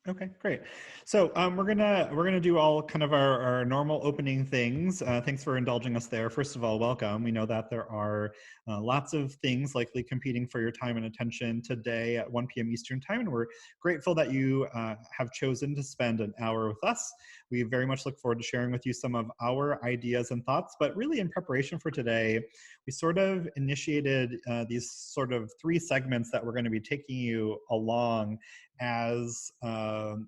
Okay, great. So we're gonna do all kind of our normal opening things. Thanks for indulging us there. First of all, welcome. We know that there are lots of things likely competing for your time and attention today at 1 p.m. Eastern Time, and we're grateful that you have chosen to spend an hour with us. We very much look forward to sharing with you some of our ideas and thoughts, but really in preparation for today, we sort of initiated these sort of 3 segments that we're going to be taking you along as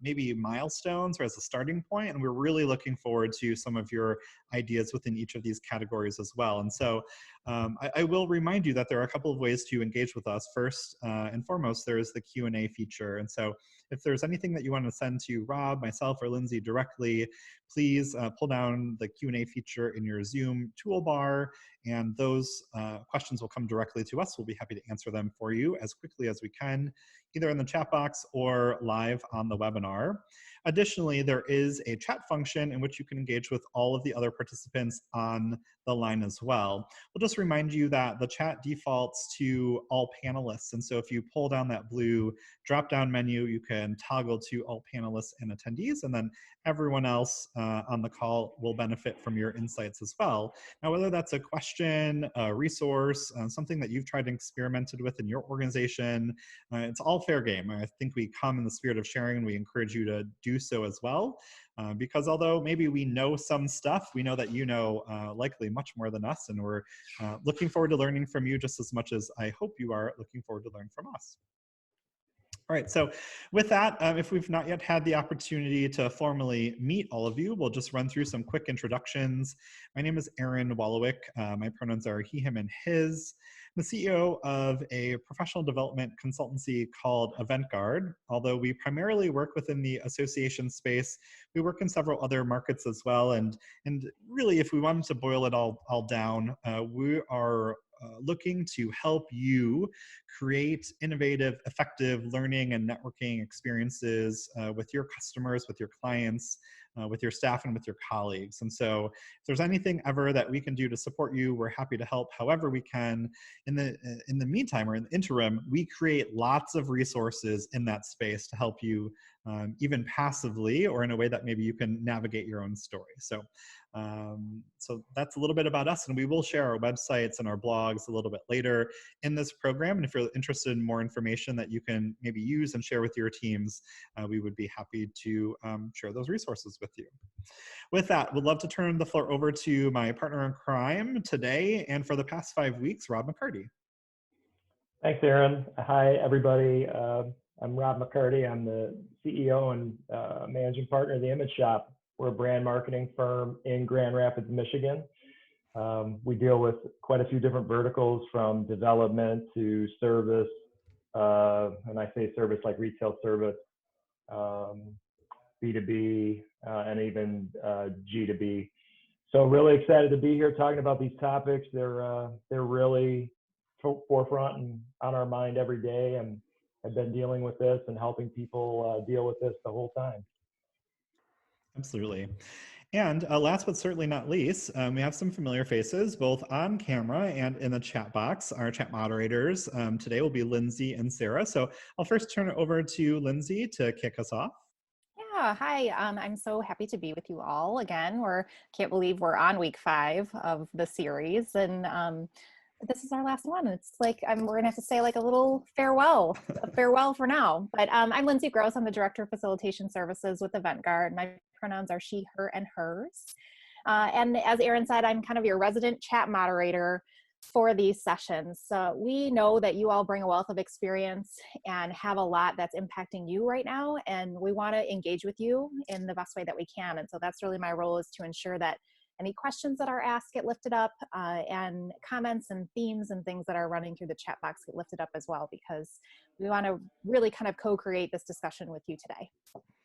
maybe milestones or as a starting point. And we're really looking forward to some of your ideas within each of these categories as well. And so I will remind you that there are a couple of ways to engage with us. First and foremost, there is the Q&A feature. And so if there's anything that you want to send to Rob, myself, or Lindsay directly, please pull down the Q&A feature in your Zoom toolbar, and those questions will come directly to us. We'll be happy to answer them for you as quickly as we can, either in the chat box or live on the webinar. Additionally, there is a chat function in which you can engage with all of the other participants on the line as well. We'll just remind you that the chat defaults to all panelists. And so if you pull down that blue drop-down menu, you can toggle to all panelists and attendees, and then everyone else on the call will benefit from your insights as well. Now, whether that's a question, a resource, something that you've tried and experimented with in your organization, it's all fair game. I think we come in the spirit of sharing, and we encourage you to do so as well. Because although maybe we know some stuff, we know that you know likely much more than us, and we're looking forward to learning from you just as much as I hope you are looking forward to learning from us. All right, so with that, if we've not yet had the opportunity to formally meet all of you, we'll just run through some quick introductions. My name is Aaron Wolowick. My pronouns are he, him, and his. I'm the CEO of a professional development consultancy called AventGuard. Although we primarily work within the association space, we work in several other markets as well. And really, if we wanted to boil it all down, we are looking to help you create innovative, effective learning and networking experiences with your customers, with your clients, with your staff, and with your colleagues. And so if there's anything ever that we can do to support you, we're happy to help however we can. In the meantime, or in the interim, we create lots of resources in that space to help you even passively, or in a way that maybe you can navigate your own story. So that's a little bit about us, and we will share our websites and our blogs a little bit later in this program. And if you're interested in more information that you can maybe use and share with your teams, we would be happy to share those resources with you. With that, we'd love to turn the floor over to my partner in crime today and for the past 5 weeks, Rob McCarty. Thanks, Aaron. Hi, everybody. I'm Rob McCarty. I'm the CEO and managing partner of the Image Shop. We're a brand marketing firm in Grand Rapids, Michigan. We deal with quite a few different verticals, from development to service, and I say service like retail service, B2B, and even G2B. So really excited to be here talking about these topics. They're really forefront and on our mind every day, and I've been dealing with this and helping people deal with this the whole time. Absolutely. And last but certainly not least, we have some familiar faces, both on camera and in the chat box. Our chat moderators today will be Lindsay and Sarah. So I'll first turn it over to Lindsay to kick us off. Yeah, hi. I'm so happy to be with you all again. Can't believe we're on week 5 of the series, and this is our last one. It's like we're gonna have to say like a little farewell for now. But I'm Lindsay Gross. I'm the Director of Facilitation Services with AventGuard. My pronouns are she, her, and hers. And as Aaron said, I'm kind of your resident chat moderator for these sessions. So we know that you all bring a wealth of experience and have a lot that's impacting you right now, and we want to engage with you in the best way that we can. And so that's really my role, is to ensure that any questions that are asked get lifted up, and comments and themes and things that are running through the chat box get lifted up as well, because we want to really kind of co-create this discussion with you today.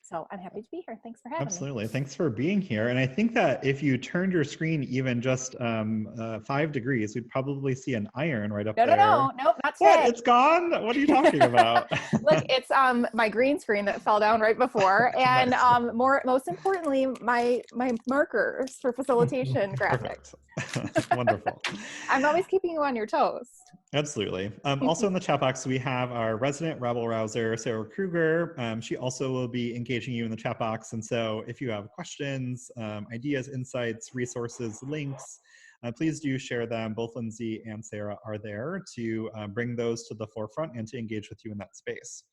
So I'm happy to be here. Thanks for having me. Absolutely. Thanks for being here. And I think that if you turned your screen even just 5 degrees, we'd probably see an iron right up there. No, nope, not today. What? It's gone? What are you talking about? Look, it's my green screen that fell down right before, and nice. Most importantly, my markers for facilitation graphics. Wonderful. I'm always keeping you on your toes. Absolutely. Also in the chat box, we have our resident rabble rouser, Sarah Kruger. She also will be engaging you in the chat box. And so if you have questions, ideas, insights, resources, links, please do share them. Both Lindsay and Sarah are there to bring those to the forefront and to engage with you in that space.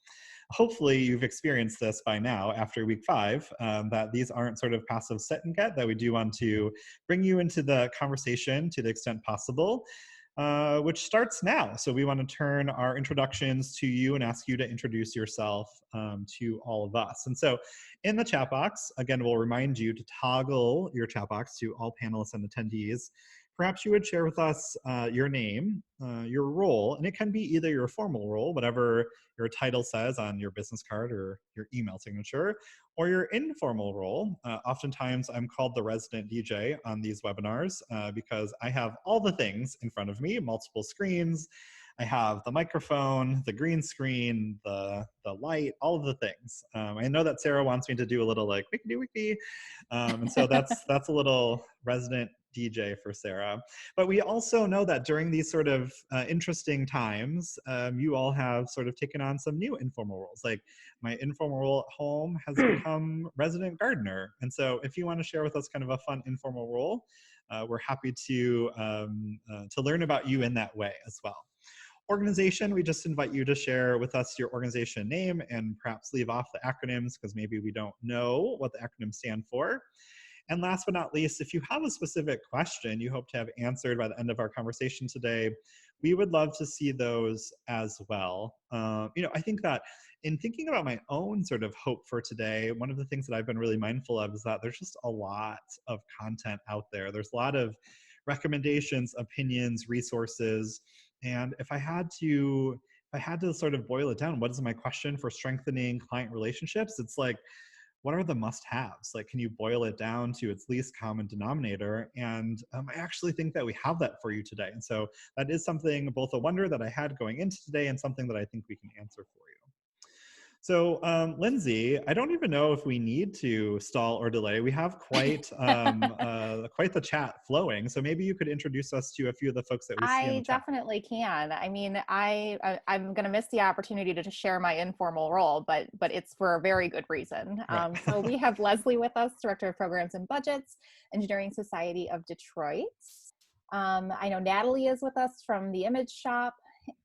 Hopefully you've experienced this by now after week 5, that these aren't sort of passive set and get, that we do want to bring you into the conversation to the extent possible. Which starts now. So we want to turn our introductions to you and ask you to introduce yourself to all of us. And so in the chat box, again, we'll remind you to toggle your chat box to all panelists and attendees. Perhaps you would share with us your name, your role, and it can be either your formal role, whatever your title says on your business card or your email signature, or your informal role. Oftentimes I'm called the resident DJ on these webinars because I have all the things in front of me, multiple screens. I have the microphone, the green screen, the light, all of the things. I know that Sarah wants me to do a little like wiki wiki, and so that's a little resident DJ for Sarah. But we also know that during these sort of interesting times, you all have sort of taken on some new informal roles. Like my informal role at home has become resident gardener. And so if you want to share with us kind of a fun informal role, we're happy to learn about you in that way as well. Organization, we just invite you to share with us your organization name and perhaps leave off the acronyms because maybe we don't know what the acronyms stand for. And last but not least, if you have a specific question you hope to have answered by the end of our conversation today, we would love to see those as well. I think that in thinking about my own sort of hope for today, one of the things that I've been really mindful of is that there's just a lot of content out there. There's a lot of recommendations, opinions, resources. And if I had to sort of boil it down, what is my question for strengthening client relationships? It's like, what are the must-haves? Like, can you boil it down to its least common denominator? And I actually think that we have that for you today. And so that is something, both a wonder that I had going into today and something that I think we can answer for you. So Lindsay, I don't even know if we need to stall or delay. We have quite the chat flowing. So maybe you could introduce us to a few of the folks that we see in the I chat. definitely can. I mean, I'm going to miss the opportunity to share my informal role, but it's for a very good reason. Right. So we have Leslie with us, Director of Programs and Budgets, Engineering Society of Detroit. I know Natalie is with us from the Image Shop,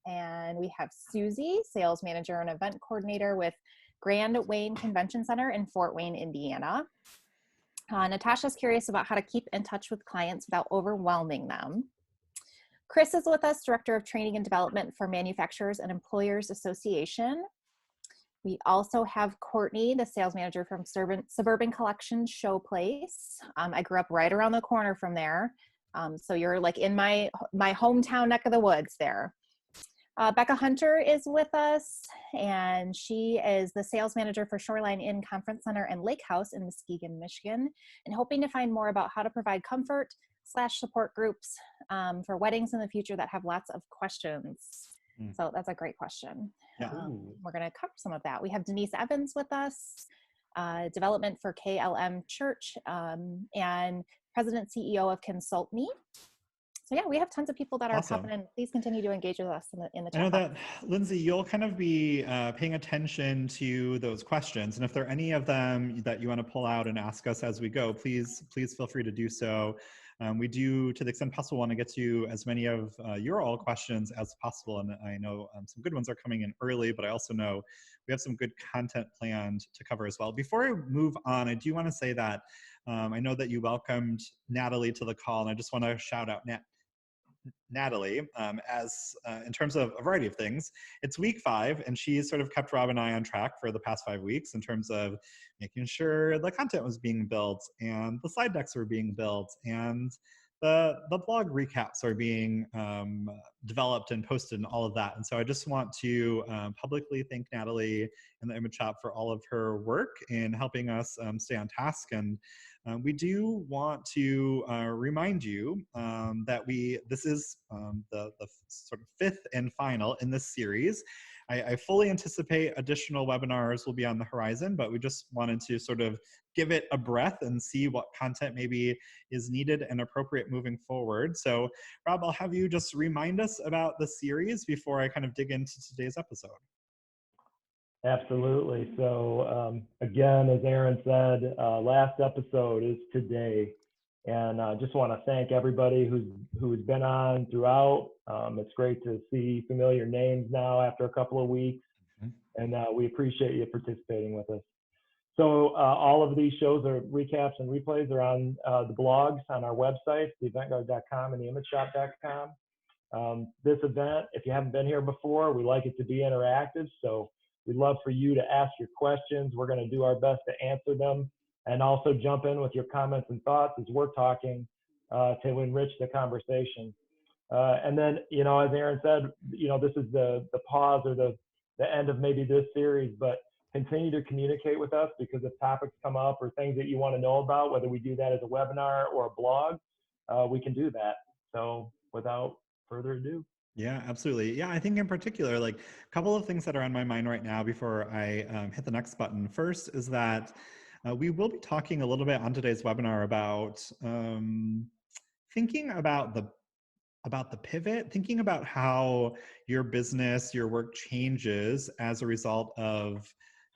and we have Susie, Sales Manager and Event Coordinator with Grand Wayne Convention Center in Fort Wayne, Indiana. Natasha's curious about how to keep in touch with clients without overwhelming them. Chris is with us, Director of Training and Development for Manufacturers and Employers Association. We also have Courtney, the Sales Manager from Suburban Collection Showplace. I grew up right around the corner from there. So you're like in my hometown neck of the woods there. Becca Hunter is with us, and she is the sales manager for Shoreline Inn Conference Center and Lake House in Muskegon, Michigan, and hoping to find more about how to provide comfort/support groups for weddings in the future that have lots of questions. So that's a great question. Yeah. We're going to cover some of that. We have Denise Evans with us, development for KLM Church, and President CEO of Consult Me. So yeah, we have tons of people that are Awesome. popping in. Please continue to engage with us in the chat. I know that, Lindsay, you'll kind of be paying attention to those questions. And if there are any of them that you want to pull out and ask us as we go, please feel free to do so. We do, to the extent possible, want to get to as many of your all questions as possible. And I know some good ones are coming in early, but I also know we have some good content planned to cover as well. Before I move on, I do want to say that I know that you welcomed Natalie to the call, and I just want to shout out Natalie, as in terms of a variety of things. It's week 5, and she's sort of kept Rob and I on track for the past 5 weeks in terms of making sure the content was being built and the slide decks were being built and the blog recaps are being developed and posted and all of that. And so I just want to publicly thank Natalie and the Image Shop for all of her work in helping us stay on task. And we do want to remind you that this is the sort of 5th and final in this series. I fully anticipate additional webinars will be on the horizon, but we just wanted to sort of give it a breath and see what content maybe is needed and appropriate moving forward. So Rob, I'll have you just remind us about the series before I kind of dig into today's episode. Absolutely. So again, as Aaron said, last episode is today. And I just want to thank everybody who's been on throughout. It's great to see familiar names now after a couple of weeks. And we appreciate you participating with us. So all of these shows are recaps and replays are on the blogs on our websites, theeventguard.com and theimageshop.com. This event, if you haven't been here before, we like it to be interactive. So we'd love for you to ask your questions. We're going to do our best to answer them and also jump in with your comments and thoughts as we're talking to enrich the conversation. And then, as Aaron said, this is the pause or the end of maybe this series, but continue to communicate with us, because if topics come up or things that you want to know about, whether we do that as a webinar or a blog, we can do that. So without further ado. Yeah, absolutely. Yeah, I think in particular, like a couple of things that are on my mind right now before I hit the next button. First is that we will be talking a little bit on today's webinar about thinking about the pivot, thinking about how your business, your work changes as a result of,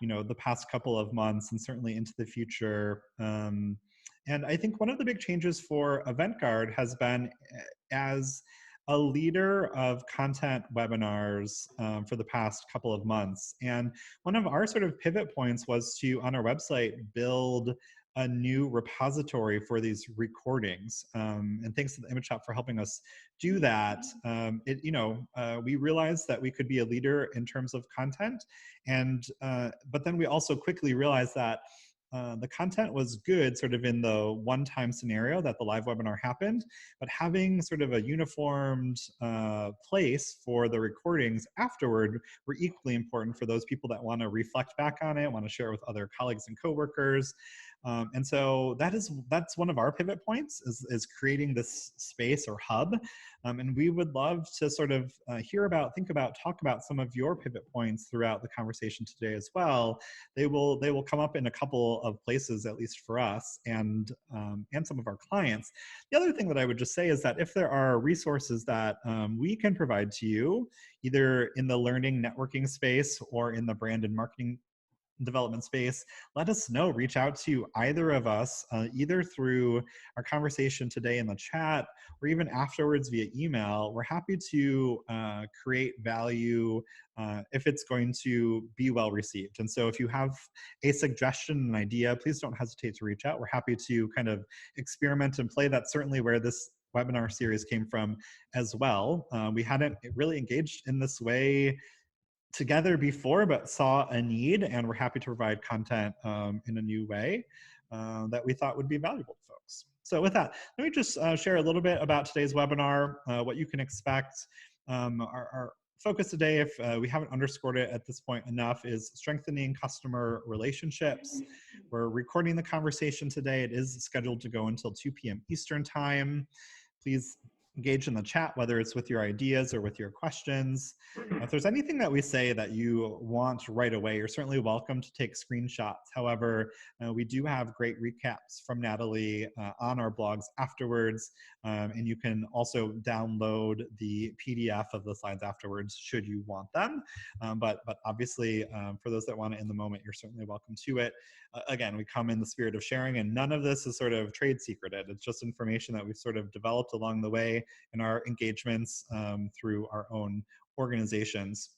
the past couple of months and certainly into the future. And I think one of the big changes for EventGuard has been as a leader of content webinars for the past couple of months. And one of our sort of pivot points was to, on our website, build a new repository for these recordings. And thanks to the Image Shop for helping us do that. We realized that we could be a leader in terms of content. And, but then we also quickly realized that the content was good sort of in the one-time scenario that the live webinar happened, but having sort of a uniformed place for the recordings afterward were equally important for those people that want to reflect back on it, want to share it with other colleagues and coworkers. And so that's one of our pivot points is creating this space or hub. And we would love to sort of hear about, think about, talk about some of your pivot points throughout the conversation today as well. They will come up in a couple of places, at least for us and some of our clients. The other thing that I would just say is that if there are resources that we can provide to you, either in the learning networking space or in the brand and marketing development space, let us know. Reach out to either of us, either through our conversation today in the chat or even afterwards via email. We're happy to create value if it's going to be well received. And so if you have a suggestion, an idea, please don't hesitate to reach out. We're happy to kind of experiment and play. That's certainly where this webinar series came from as well. We hadn't really engaged in this way together before, but saw a need, and we're happy to provide content in a new way that we thought would be valuable to folks. So with that, let me just share a little bit about today's webinar, what you can expect. Our focus today, if we haven't underscored it at this point enough, is strengthening customer relationships. We're recording the conversation today. It is scheduled to go until 2 p.m. Eastern time. Please engage in the chat, whether it's with your ideas or with your questions. If there's anything that we say that you want right away, you're certainly welcome to take screenshots. However, we do have great recaps from Natalie on our blogs afterwards, and you can also download the PDF of the slides afterwards should you want them. But obviously, for those that want it in the moment, you're certainly welcome to it. Again, we come in the spirit of sharing, and none of this is sort of trade secreted. It's just information that we've sort of developed along the way in our engagements through our own organizations.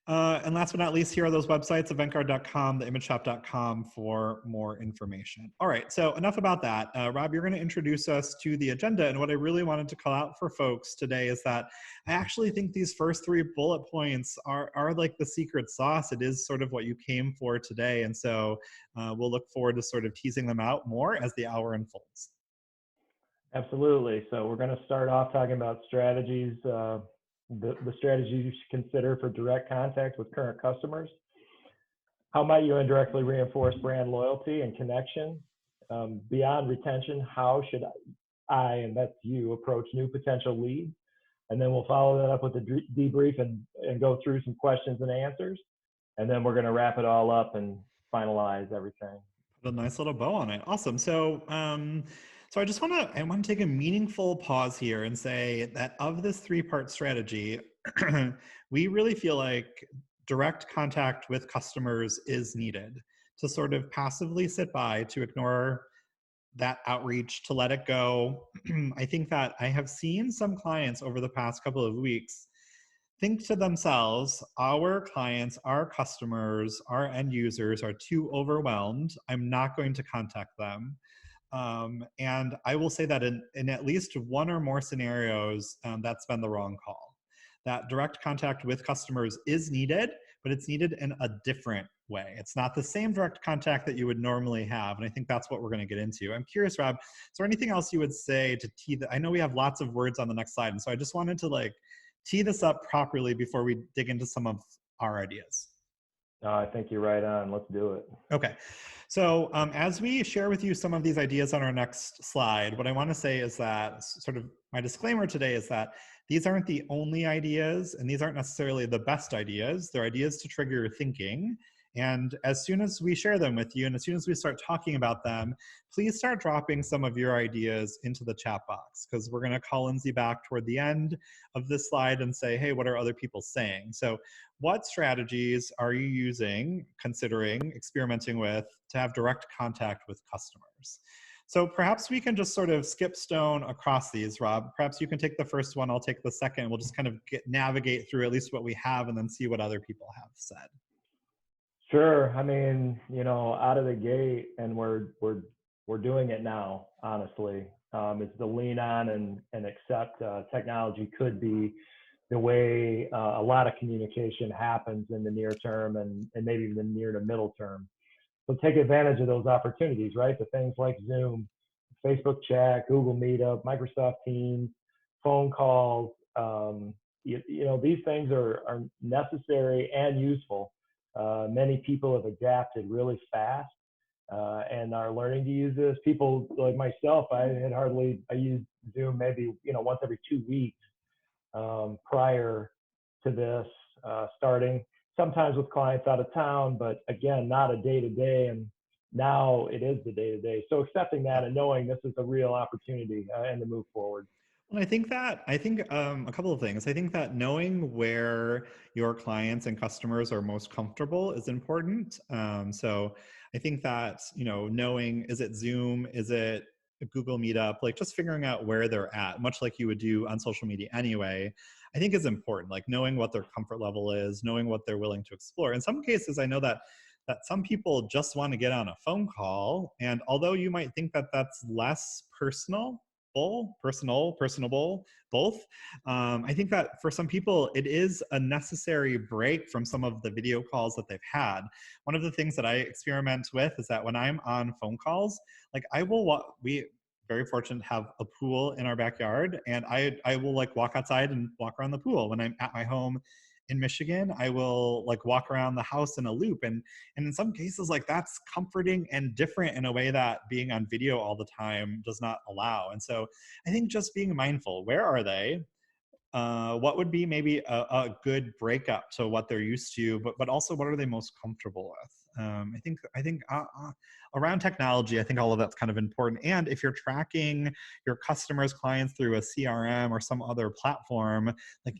And last but not least, here are those websites, eventguard.com, theimageshop.com for more information. All right, so enough about that. Rob, you're going to introduce us to the agenda. And what I really wanted to call out for folks today is that I actually think these first 3 bullet points are like the secret sauce. It is sort of what you came for today. And so we'll look forward to sort of teasing them out more as the hour unfolds. Absolutely. So we're going to start off talking about strategies, the strategies you should consider for direct contact with current customers. How might you indirectly reinforce brand loyalty and connection? Beyond retention, how should I, and that's you, approach new potential leads? And then we'll follow that up with a debrief and go through some questions and answers. And then we're going to wrap it all up and finalize everything. Put a nice little bow on it. Awesome. So, so I want to take a meaningful pause here and say that of this three-part strategy, we really feel like direct contact with customers is needed. To sort of passively sit by, to ignore that outreach, to let it go. I think that I have seen some clients over the past couple of weeks think to themselves, our clients, our customers, our end users are too overwhelmed. I'm not going to contact them. And I will say that in at least one or more scenarios, that's been the wrong call. That direct contact with customers is needed, but it's needed in a different way. It's not the same direct contact that you would normally have. And I think that's what we're going to get into. I'm curious, Rob, is there anything else you would say to tee that? I know we have lots of words on the next slide. And so I just wanted to tee this up properly before we dig into some of our ideas. I think you're right on. Let's do it. Okay. So as we share with you some of these ideas on our next slide, what I want to say is that sort of my disclaimer today is that these aren't the only ideas, and these aren't necessarily the best ideas. They're ideas to trigger your thinking. And as soon as we share them with you, and as soon as we start talking about them, please start dropping some of your ideas into the chat box, because we're going to call Lindsay back toward the end of this slide and say, hey, what are other people saying? So what strategies are you using, considering, experimenting with to have direct contact with customers? So perhaps we can just sort of skip stone across these, Rob. Perhaps you can take the first one, I'll take the second. We'll just kind of navigate through at least what we have and then see what other people have said. Sure. I mean, out of the gate, and we're doing it now, honestly, is to lean on and accept technology could be the way a lot of communication happens in the near term and maybe even the near to middle term. So take advantage of those opportunities, right? The things like Zoom, Facebook chat, Google Meetup, Microsoft Teams, phone calls. These things are necessary and useful. Many people have adapted really fast and are learning to use this. People like myself, I used Zoom maybe once every 2 weeks prior to this starting. Sometimes with clients out of town, but again, not a day-to-day, and now it is the day-to-day. So accepting that and knowing this is a real opportunity and to move forward. Well, I think a couple of things. I think that knowing where your clients and customers are most comfortable is important. So I think that, knowing, is it Zoom, is it a Google Meetup, just figuring out where they're at, much like you would do on social media anyway, I think is important. Knowing what their comfort level is, knowing what they're willing to explore. In some cases, I know that some people just want to get on a phone call. And although you might think that that's less personable, both. I think that for some people, it is a necessary break from some of the video calls that they've had. One of the things that I experiment with is that when I'm on phone calls, we very fortunate to have a pool in our backyard, and I will walk outside and walk around the pool. When I'm at my home in Michigan, I will walk around the house in a loop. And in some cases, that's comforting and different in a way that being on video all the time does not allow. And so I think just being mindful, where are they? What would be maybe a good breakup to what they're used to, but also what are they most comfortable with? I think around technology, I think all of that's kind of important. And if you're tracking your customers, clients through a CRM or some other platform,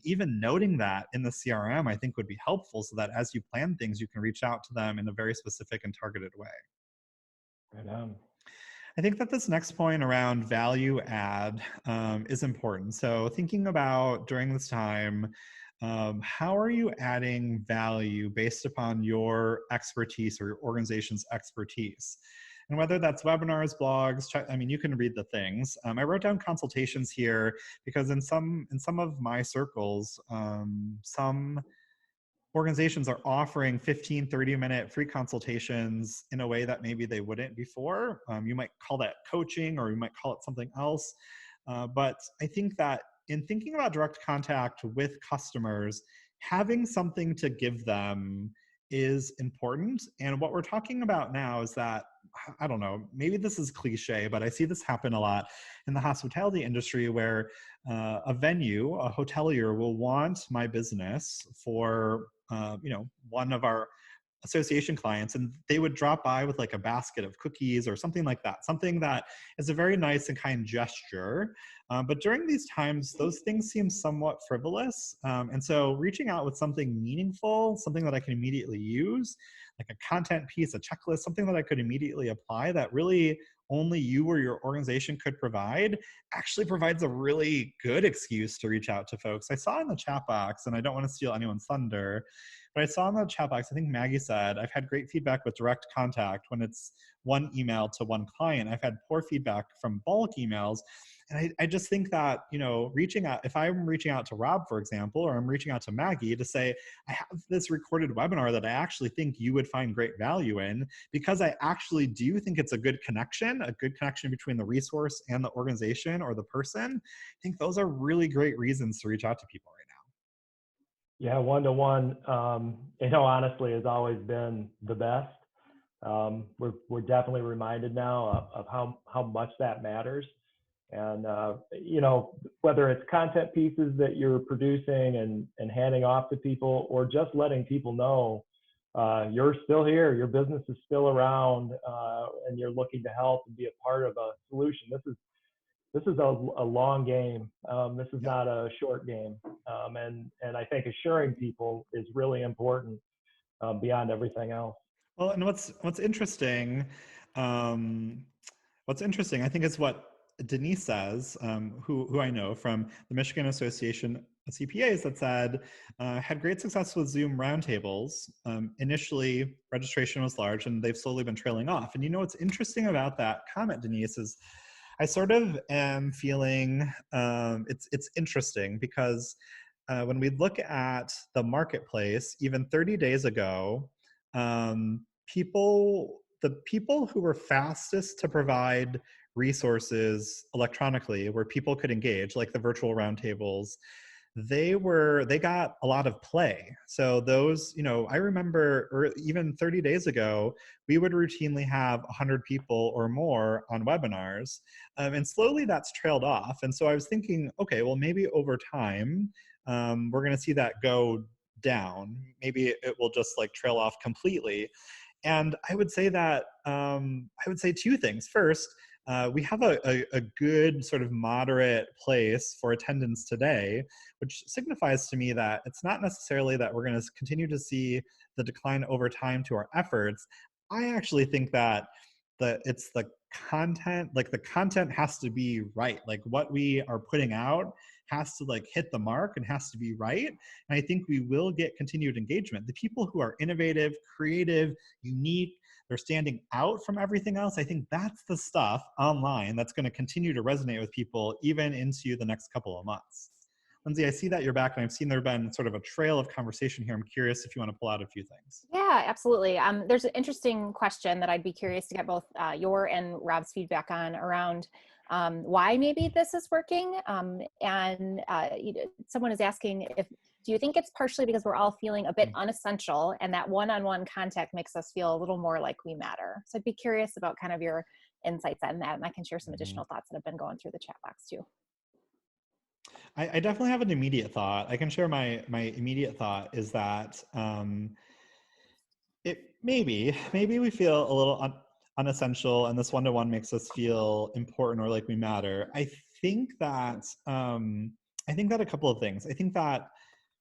even noting that in the CRM, I think would be helpful, so that as you plan things, you can reach out to them in a very specific and targeted way. Right on. I think that this next point around value add is important. So thinking about during this time, how are you adding value based upon your expertise or your organization's expertise? And whether that's webinars, blogs, you can read the things. I wrote down consultations here because in some of my circles, some organizations are offering 15, 30-minute free consultations in a way that maybe they wouldn't before. You might call that coaching, or you might call it something else. But I think that in thinking about direct contact with customers, having something to give them is important. And what we're talking about now is that I don't know, maybe this is cliche, but I see this happen a lot in the hospitality industry where a venue, a hotelier will want my business for, one of our association clients, and they would drop by with like a basket of cookies or something like that, something that is a very nice and kind gesture. But during these times, those things seem somewhat frivolous. And so reaching out with something meaningful, something that I can immediately use, like a content piece, a checklist, something that I could immediately apply that really only you or your organization could provide, actually provides a really good excuse to reach out to folks. I saw in the chat box, and I don't want to steal anyone's thunder, but I saw in the chat box, I think Maggie said, I've had great feedback with direct contact when it's one email to one client. I've had poor feedback from bulk emails. And I just think that, reaching out, if I'm reaching out to Rob, for example, or I'm reaching out to Maggie to say, I have this recorded webinar that I actually think you would find great value in, because I actually do think it's a good connection between the resource and the organization or the person. I think those are really great reasons to reach out to people right now. Yeah, one-to-one, honestly, has always been the best. We're definitely reminded now of how much that matters. And, whether it's content pieces that you're producing and handing off to people, or just letting people know you're still here, your business is still around, and you're looking to help and be a part of a solution. This is a long game. This is not a short game. And I think assuring people is really important beyond everything else. Well, and what's interesting, I think, is what Denise says, who I know from the Michigan Association of CPAs, that said, had great success with Zoom roundtables. Initially, registration was large, and they've slowly been trailing off. And what's interesting about that comment, Denise, is I sort of am feeling it's interesting because when we look at the marketplace, even 30 days ago, the people who were fastest to provide resources electronically where people could engage, like the virtual roundtables, they got a lot of play. So those, I remember even 30 days ago, we would routinely have 100 people or more on webinars, and slowly that's trailed off. And so I was thinking, okay, well, maybe over time, we're going to see that go down. Maybe it will just like trail off completely. And I would say that, I would say two things. First, we have a good sort of moderate place for attendance today, which signifies to me that it's not necessarily that we're going to continue to see the decline over time to our efforts. I actually think that it's the content, like the content has to be right. Like what we are putting out has to like hit the mark and has to be right. And I think we will get continued engagement. The people who are innovative, creative, unique, they're standing out from everything else, I think that's the stuff online that's going to continue to resonate with people even into the next couple of months. Lindsay, I see that you're back, and I've seen there been sort of a trail of conversation here. I'm curious if you want to pull out a few things. Yeah, absolutely. There's an interesting question that I'd be curious to get both your and Rob's feedback on around why maybe this is working. Someone is asking, do you think it's partially because we're all feeling a bit unessential, and that one-on-one contact makes us feel a little more like we matter? So I'd be curious about kind of your insights on that, and I can share some additional thoughts that have been going through the chat box too. I definitely have an immediate thought. I can share my immediate thought is that maybe we feel a little unessential, and this one-to-one makes us feel important or like we matter. I think that a couple of things. I think that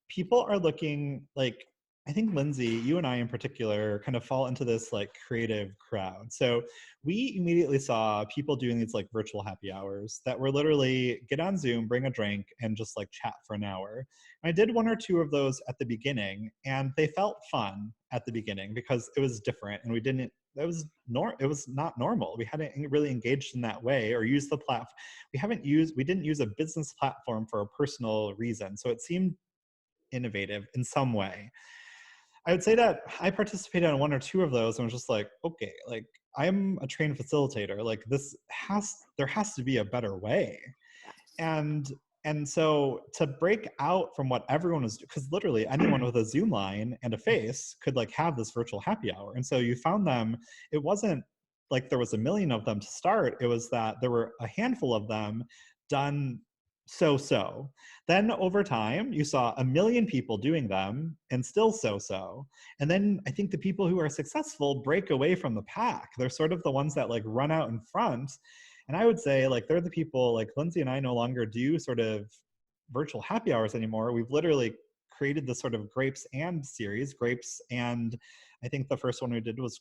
people are looking like, I think Lindsay, you and I in particular kind of fall into this like creative crowd. So we immediately saw people doing these like virtual happy hours that were literally get on Zoom, bring a drink, and just like chat for an hour. And I did one or two of those at the beginning, and they felt fun at the beginning because it was different, and it was not normal. We hadn't really engaged in that way or used the platform. We didn't use a business platform for a personal reason. So it seemed innovative in some way. I would say that I participated in one or two of those and was just like, okay, like I'm a trained facilitator. Like there has to be a better way. And so to break out from what everyone was, because literally anyone with a Zoom line and a face could like have this virtual happy hour. And so you found them, it wasn't like there was a million of them to start. It was that there were a handful of them done so-so. Then over time, you saw a million people doing them and still so-so. And then I think the people who are successful break away from the pack. They're sort of the ones that like run out in front. And I would say like they're the people, like Lindsay and I no longer do sort of virtual happy hours anymore. We've literally created this sort of grapes and series, grapes and I think the first one we did was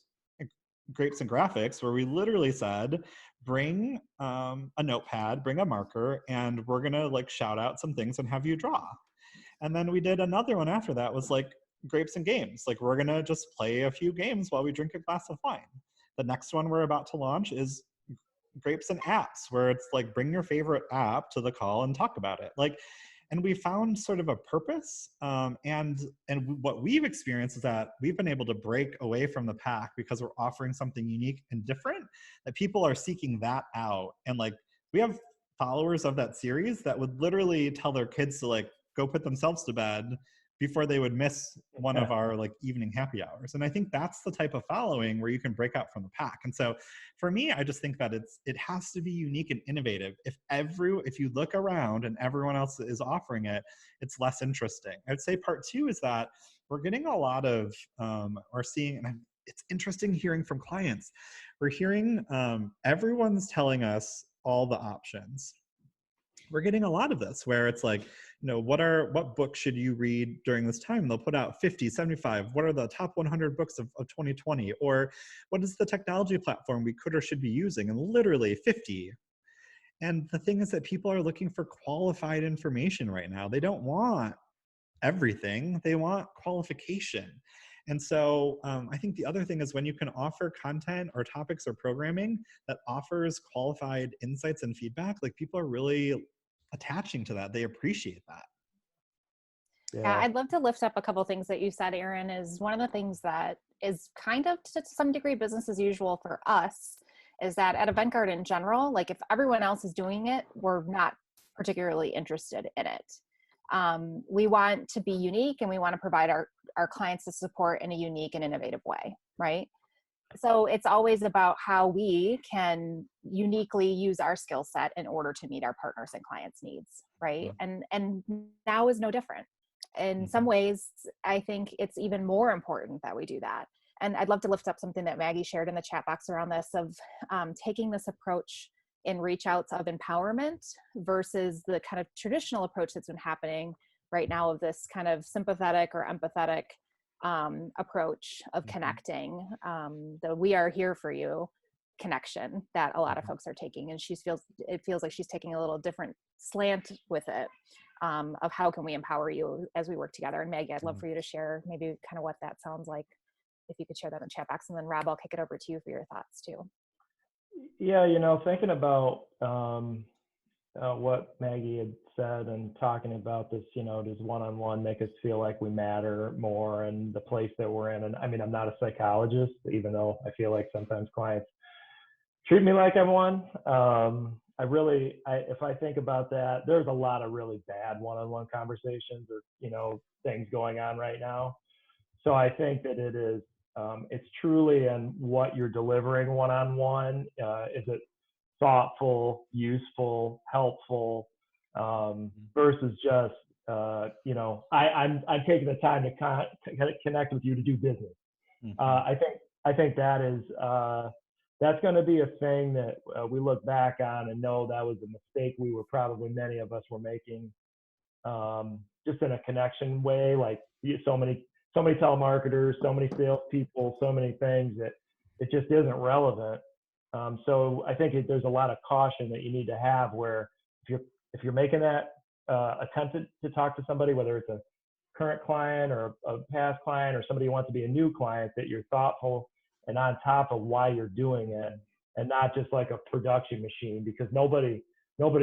grapes and graphics, where we literally said, bring a notepad, bring a marker, and we're gonna like shout out some things and have you draw. And then we did another one after that was like grapes and games. Like we're gonna just play a few games while we drink a glass of wine. The next one we're about to launch is grapes and apps, where it's like bring your favorite app to the call and talk about it. Like, and we found sort of a purpose, and what we've experienced is that we've been able to break away from the pack because we're offering something unique and different, that people are seeking that out. And like we have followers of that series that would literally tell their kids to like go put themselves to bed before they would miss one of our like evening happy hours. And I think that's the type of following where you can break out from the pack. And so for me, I just think that it has to be unique and innovative. If you look around and everyone else is offering it, it's less interesting. I'd say part two is that we're getting a lot of, or seeing, and it's interesting hearing from clients. We're hearing everyone's telling us all the options. We're getting a lot of this where it's like, what book should you read during this time? And they'll put out 50, 75. What are the top 100 books of 2020? Or what is the technology platform we could or should be using? And literally 50. And the thing is that people are looking for qualified information right now. They don't want everything. They want qualification. And so I think the other thing is when you can offer content or topics or programming that offers qualified insights and feedback, like people are really attaching to that. They appreciate that. Yeah, I'd love to lift up a couple things that you said, Aaron. Is one of the things that is kind of to some degree business as usual for us is that at Event Guard in general, like if everyone else is doing it, we're not particularly interested in it. We want to be unique and we want to provide our clients the support in a unique and innovative way, right? So it's always about how we can uniquely use our skill set in order to meet our partners and clients' needs, right? And now is no different. In some ways, I think it's even more important that we do that. And I'd love to lift up something that Maggie shared in the chat box around this of taking this approach in reach outs of empowerment versus the kind of traditional approach that's been happening right now of this kind of sympathetic or empathetic approach of connecting, the we are here for you connection that a lot of folks are taking. And it feels like she's taking a little different slant with it, of how can we empower you as we work together. And Maggie, I'd love for you to share maybe kind of what that sounds like, if you could share that in the chat box. And then Rob, I'll kick it over to you for your thoughts too. Yeah, thinking about what Maggie had said and talking about this, does one-on-one make us feel like we matter more and the place that we're in? And I mean, I'm not a psychologist, even though I feel like sometimes clients treat me like I'm one. If I think about that, there's a lot of really bad one-on-one conversations or, things going on right now. So I think that it's truly in what you're delivering one-on-one. Is it thoughtful, useful, helpful, versus just, I'm taking the time to connect with you to do business. I think that is, that's going to be a thing that we look back on and know that was a mistake many of us were making, just in a connection way. Like so many telemarketers, so many salespeople, so many things that it just isn't relevant. So I think there's a lot of caution that you need to have where if you're making that attempt to talk to somebody, whether it's a current client or a past client or somebody who wants to be a new client, that you're thoughtful and on top of why you're doing it, and not just like a production machine, because nobody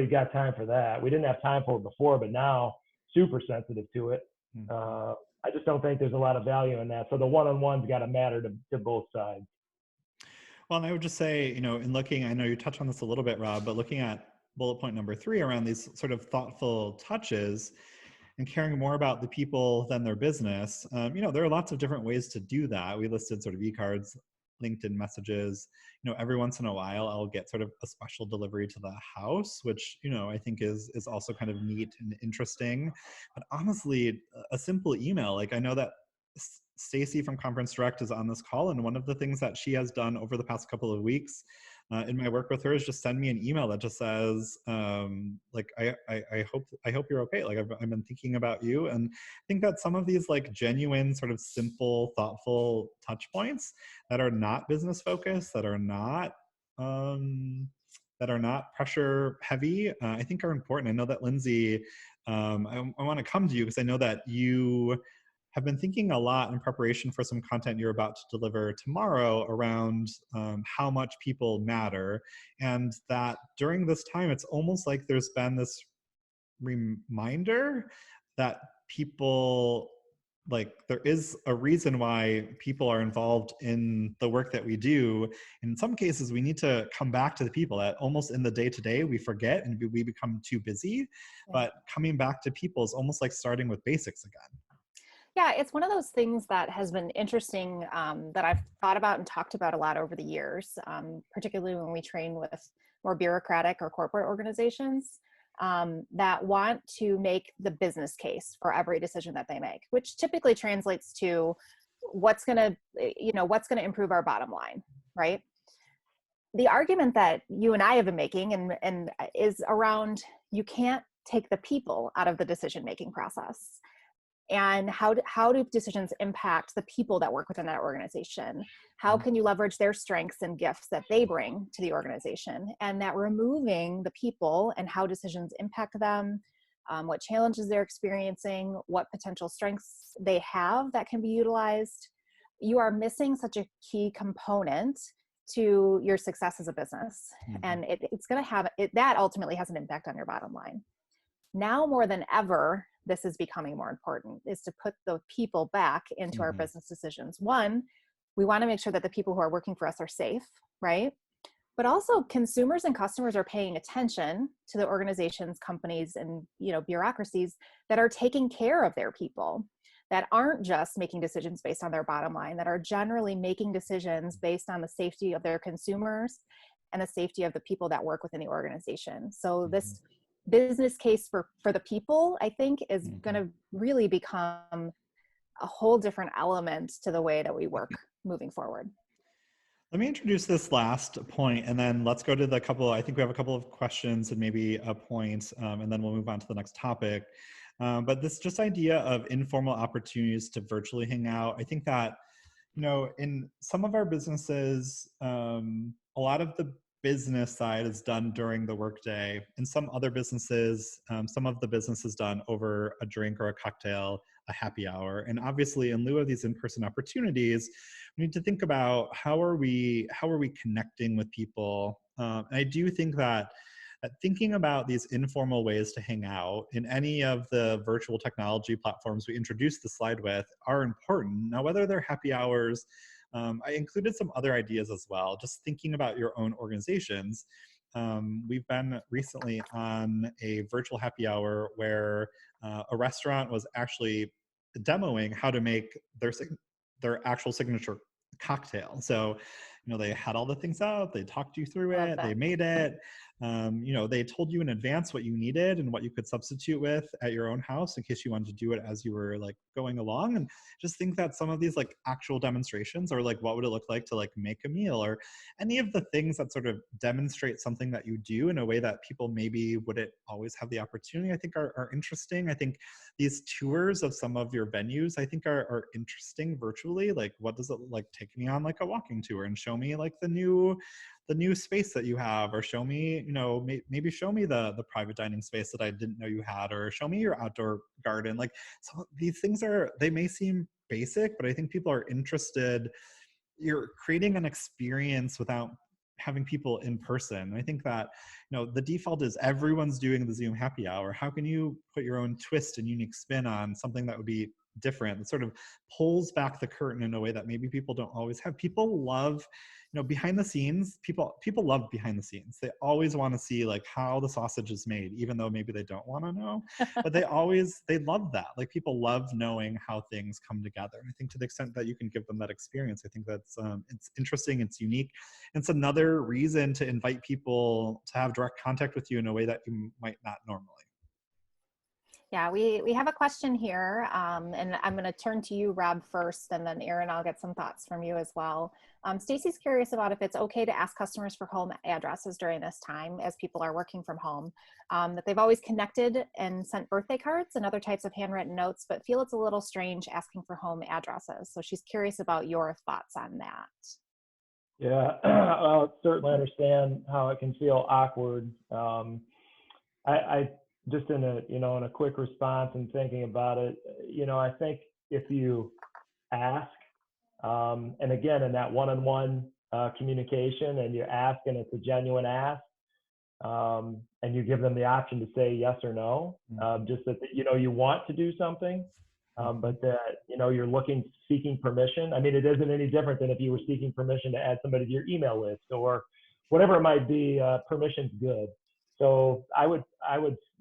got time for that. We didn't have time for it before, but now super sensitive to it. I just don't think there's a lot of value in that. So the one-on-one's got to matter to both sides. Well, and I would just say, in looking, I know you touched on this a little bit, Rob, but looking at bullet point number 3 around these sort of thoughtful touches and caring more about the people than their business, there are lots of different ways to do that. We listed sort of e-cards LinkedIn messages. Every once in a while I'll get sort of a special delivery to the house, which, I think is also kind of neat and interesting. But honestly, a simple email, like I know that Stacy from Conference Direct is on this call, and one of the things that she has done over the past couple of weeks in my work with her is just send me an email that just says, like, I hope you're okay. Like I've been thinking about you. And I think that some of these like genuine, sort of simple, thoughtful touch points that are not business focused, that are not pressure heavy, I think are important. I know that Lindsay, I want to come to you because I know that you have been thinking a lot in preparation for some content you're about to deliver tomorrow around how much people matter. And that during this time, it's almost like there's been this reminder that people, like, there is a reason why people are involved in the work that we do. In some cases, we need to come back to the people. That almost in the day-to-day, we forget and we become too busy. But coming back to people is almost like starting with basics again. Yeah, it's one of those things that has been interesting, that I've thought about and talked about a lot over the years, particularly when we train with more bureaucratic or corporate organizations that want to make the business case for every decision that they make, which typically translates to what's going to improve our bottom line, right? The argument that you and I have been making and is around, you can't take the people out of the decision-making process. And how do decisions impact the people that work within that organization? How can you leverage their strengths and gifts that they bring to the organization? And that removing the people and how decisions impact them, what challenges they're experiencing, what potential strengths they have that can be utilized, you are missing such a key component to your success as a business. And it's going to have, that ultimately has an impact on your bottom line. Now more than ever, this is becoming more important, is to put the people back into our business decisions. One, we want to make sure that the people who are working for us are safe, right? But also consumers and customers are paying attention to the organizations, companies, and bureaucracies that are taking care of their people, that aren't just making decisions based on their bottom line, that are generally making decisions based on the safety of their consumers and the safety of the people that work within the organization. So this business case for the people, I think, is going to really become a whole different element to the way that we work moving forward. Let me introduce this last point, and then let's go to the couple. I think we have a couple of questions and maybe a point, and then we'll move on to the next topic. But this just idea of informal opportunities to virtually hang out. I think that, in some of our businesses, a lot of the business side is done during the workday. In some other businesses, some of the business is done over a drink or a cocktail, a happy hour. And obviously, in lieu of these in-person opportunities, we need to think about how are we connecting with people. And I do think that thinking about these informal ways to hang out in any of the virtual technology platforms we introduced the slide with are important. Now, whether they're happy hours, I included some other ideas as well, just thinking about your own organizations. We've been recently on a virtual happy hour where a restaurant was actually demoing how to make their actual signature cocktail. So, they had all the things out, they talked you through it, they made it. They told you in advance what you needed and what you could substitute with at your own house in case you wanted to do it as you were like going along. And just think that some of these like actual demonstrations, or like what would it look like to like make a meal, or any of the things that sort of demonstrate something that you do in a way that people maybe wouldn't always have the opportunity, I think are interesting. I think these tours of some of your venues, I think are interesting virtually. Like, what does it like? Take me on like a walking tour and show me like the new space that you have, or show me, maybe show me the private dining space that I didn't know you had, or show me your outdoor garden. Like, so these things they may seem basic, but I think people are interested. You're creating an experience without having people in person. I think that, the default is everyone's doing the Zoom happy hour. How can you put your own twist and unique spin on something that would be different. It sort of pulls back the curtain in a way that maybe people don't always have. People love, behind the scenes, people love behind the scenes. They always want to see like how the sausage is made, even though maybe they don't want to know, but they love that. Like people love knowing how things come together. And I think to the extent that you can give them that experience, I think that's, it's interesting, it's unique. It's another reason to invite people to have direct contact with you in a way that you might not normally. Yeah, we have a question here, and I'm going to turn to you, Rob, first, and then Erin, I'll get some thoughts from you as well. Stacy's curious about if it's okay to ask customers for home addresses during this time as people are working from home, that they've always connected and sent birthday cards and other types of handwritten notes, but feel it's a little strange asking for home addresses. So she's curious about your thoughts on that. Yeah, I certainly understand how it can feel awkward. I just in a quick response and thinking about it, I think if you ask, and again, in that one-on-one communication, and you ask and it's a genuine ask, and you give them the option to say yes or no, just that, you want to do something, but that, you're seeking permission. I mean, it isn't any different than if you were seeking permission to add somebody to your email list or whatever it might be. Permission's good. So I would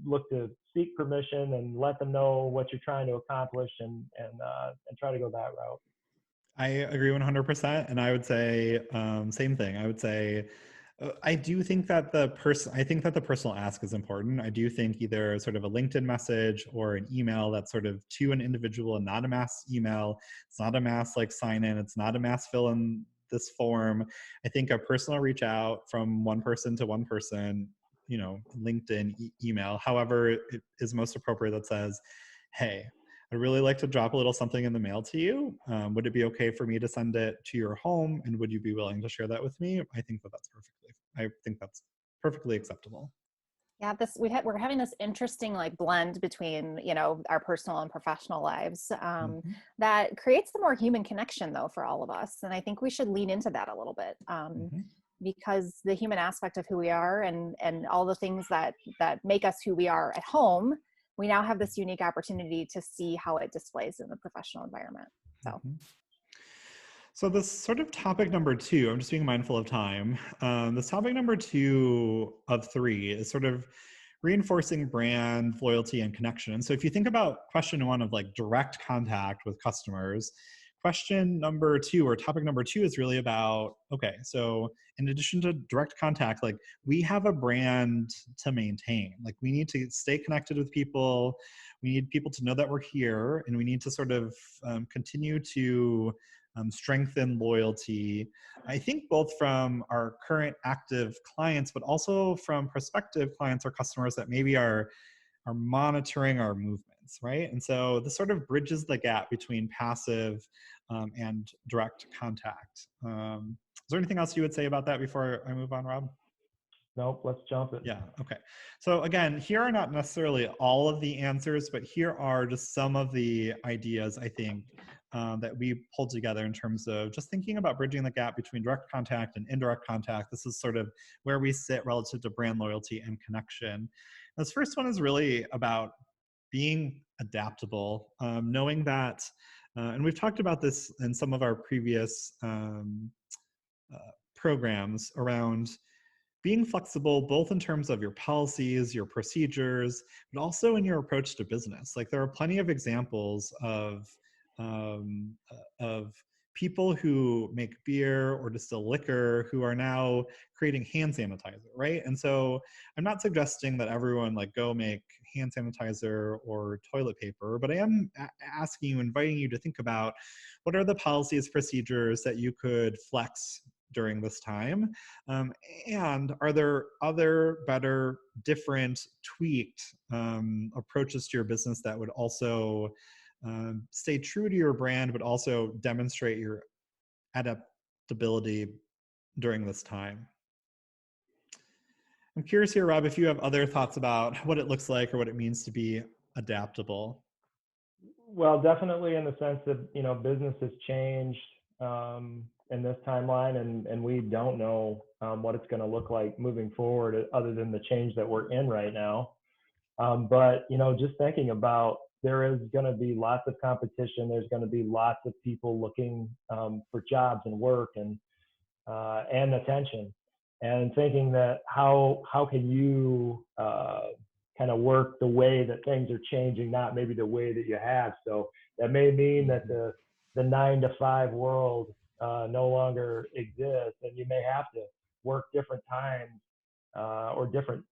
look to seek permission and let them know what you're trying to accomplish, and try to go that route. I agree 100%. And I would say, same thing. I would say, I do think that the personal ask is important. I do think either sort of a LinkedIn message or an email that's sort of to an individual and not a mass email. It's not a mass like sign in. It's not a mass fill in this form. I think a personal reach out from one person to one person, LinkedIn, email, however it is most appropriate, that says, hey, I'd really like to drop a little something in the mail to you. Would it be okay for me to send it to your home? And would you be willing to share that with me? I think that's perfectly acceptable. Yeah, we're having this interesting like blend between, our personal and professional lives, that creates the more human connection though for all of us. And I think we should lean into that a little bit. Because the human aspect of who we are and all the things that make us who we are at home, we now have this unique opportunity to see how it displays in the professional environment. So this sort of topic number 2, I'm just being mindful of time. This topic number 2 of 3 is sort of reinforcing brand loyalty and connection. And so if you think about question 1 of like direct contact with customers, question number 2 or topic number 2 is really about, okay, so in addition to direct contact, like we have a brand to maintain. Like we need to stay connected with people. We need people to know that we're here, and we need to sort of continue to strengthen loyalty. I think both from our current active clients, but also from prospective clients or customers that maybe are monitoring our movements, right? And so this sort of bridges the gap between passive and direct contact. Is there anything else you would say about that before I move on, Rob? Nope, let's jump it. Yeah, okay. So again, here are not necessarily all of the answers, but here are just some of the ideas, I think, that we pulled together in terms of just thinking about bridging the gap between direct contact and indirect contact. This is sort of where we sit relative to brand loyalty and connection. This first one is really about being adaptable, knowing that, and we've talked about this in some of our previous programs around being flexible, both in terms of your policies, your procedures, but also in your approach to business. Like there are plenty of examples of people who make beer or distill liquor who are now creating hand sanitizer, right? And so I'm not suggesting that everyone like go make hand sanitizer or toilet paper, but I am asking you, inviting you to think about what are the policies, procedures that you could flex during this time, and are there other better, different, tweaked approaches to your business that would also stay true to your brand, but also demonstrate your adaptability during this time? I'm curious here, Rob, if you have other thoughts about what it looks like or what it means to be adaptable. Well, definitely in the sense that, business has changed in this timeline, and we don't know what it's going to look like moving forward other than the change that we're in right now. But, just thinking about there is going to be lots of competition. There's going to be lots of people looking for jobs and work and attention, and thinking that how can you kind of work the way that things are changing, not maybe the way that you have. So that may mean that the 9 to 5 world no longer exists, and you may have to work different times or different